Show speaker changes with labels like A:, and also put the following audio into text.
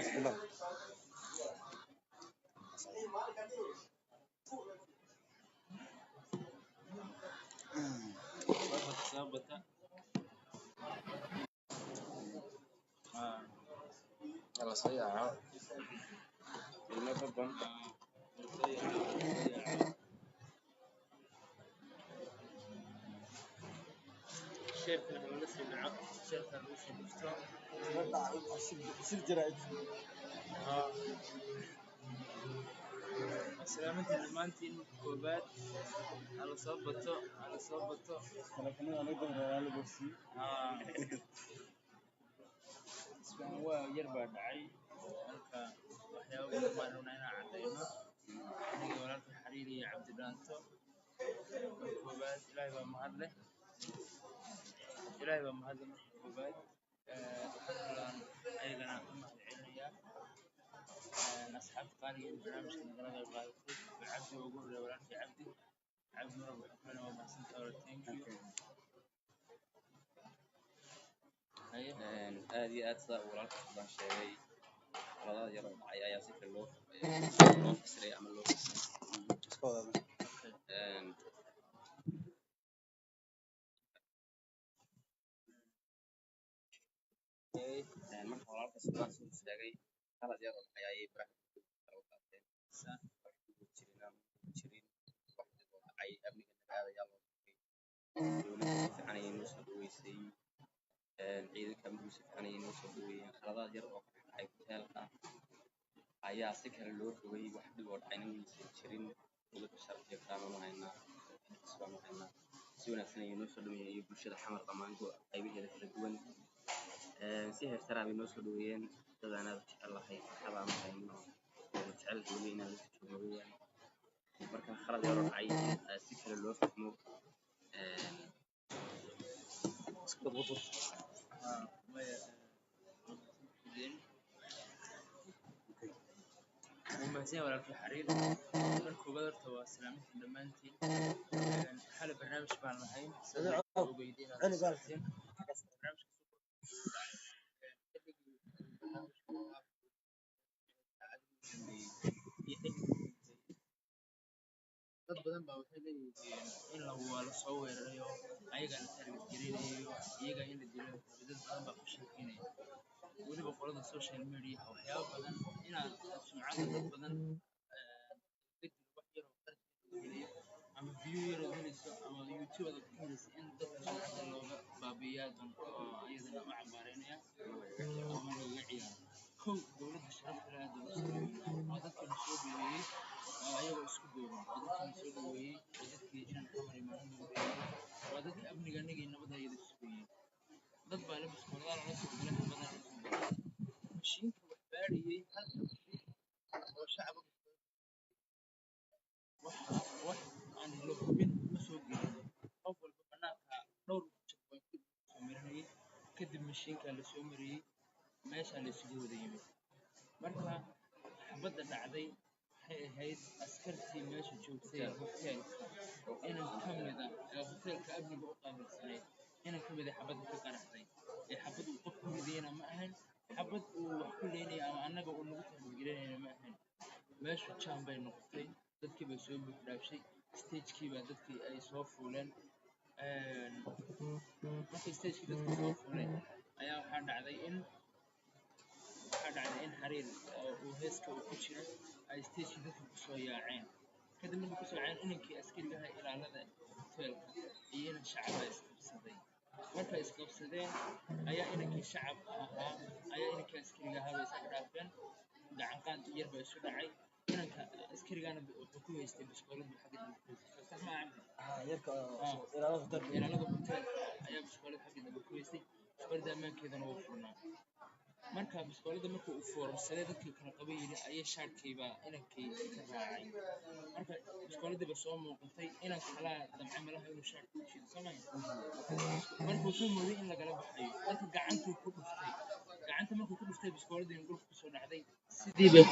A: بالله
B: ثابتة
A: يلا صياعة
B: إلا طبعا شيخ الولسي معه شيخ الولسي مفتوح
A: سير جرائد
B: سلامتي dhammaantiin koobaad hala soo bato
A: تلفوننا نقدر على بوسي
B: isbaan waa yar baa dhacay halka waxyaabo badan baan rabnaa inaan caddayno aniga walaalka xariir iyo cabdi dhaanto koobaad ilaahay baa mahad leh marka koobaad waxaan kalaan ayagana u mahad celinayaa asxaabta qaaliga ee barnaamijka nagala qayb qaadatay cabdi ugu horreeya walaalkii cabdi marab waxaan kalena waa mahadsantahay wala thank you
C: aad iyo aad sidaa walaalka baan sheegay labada yar oo dhacay ayaa si kale loo fasiray ama loo marka walaalka sidaas uu sheegay qalad yar oo dhacay ayay baraha kala qaateen jirin wax oo dhacay amniga nagaadayaa loo dowladda si fiican ayay noo soo dhaweysay ciidanka amnigu si fiican ayay noo soo dhaweeyeen khaladaad yar oo ka dhacay hoteelka ayaa si kale loo rogay wax dhib oo dhacayna maysan jirin dowladda sharafka kaamanu haynaa si wanaagsan ayay noo soo dhaweeyeen iyo bulshada xamar dhammaan qaybaheeda kala duwan si heersaraa bay noo soo dhaweeyeen dad aan aad jecel lahay farxadaan u hayno jecel weli inaan la joogno weeyaan marka khalad yar oo dhacay si kale loo fahmo
B: ومهزين ولا في حرير مركو بدرت وسلامتكم دمانتين حال برنامج بان الحين وبيدينا برنامج dad badan baa waxay leeyihiin in la soo weerarayo ayaga la target gareynayo iyaga in la dilo dad badan baa ku sheekeynaya weliba qolada social media waxyaabo badan inaad sumcada dad badan wax yar oo qarxinayo ama view yar oo helayso ama youtube aad ku helayso in dadka sumcada looga baabi'iyaa oo ayadana u cambaareynaya ama looga ciyaaro kow dowladda sharafta leh waa dadka la soo dhaweeyey ayagoo isku duuban waa dadka la soo dhaweeyey waa dadkii inaan xamar imaan waa dadka amniga aniga nabada ayada sugayeen dad baa labis qordaal la soo galay badan mashiinka wax baadhiyey halka oo shacabka wax aan la hubin ma soo gelin qof walba banaanka dhowr jabay soo marinayay kadib mashiinka la soo mariyey meesha la isugu wada yimid marka xabadda dhacday waxay ahayd askartii meesha joogtay hoteelka inan ka mida hoteelka amniga u qaabilsanayd inan ka mida xabadda ka qaraxday ee xabad uu qof ku ridayna ma ahayn xabad uu wax ku leynaya ama annaga uu nagu taageerinayna ma ahayn meeshu jaan bay noqotay dadkii bay soo buuxdhaafshay stagekii baa dadkii ay soo fuuleen markii stagekii dadkii soo fuuleen ayaa waxaa dhacday in xariir uu heeska uu ku jiro ay stagekii dadkii kusoo yaaceen kadib markii kusoo yaaceen inankii askariga ahaa ilaalada hoteelka iyo inan shacaba isqabsaday markay isqabsadeen ayaa inankii shacabka ahaa ayaa inankii askariga ahaa bay iska dhaafeen gacan qaad yar baa isu dhacay inanka askarigana wuxuu ku haystay biskooladu xagga dambe sax ma
A: yarka ilaalada
B: hoteelka ayaa biskoolada xagga dambe ku haystay biskoolada ammaankeedana wuu furnaa marka biskoolada markuu u foorarsaday dadkii kala qaba yiri ayay shaarkiiba inankii ka raacay marka biskooladiiba soo muuqatay inan kala damcay malaha inuu shaarka u jiido samay markuu soo mooday in lagala baxayo marka gacantuu ku dhuftay gacanta markuu ku dhuftay biskooladii dhulka kusoo dhacday sidii bay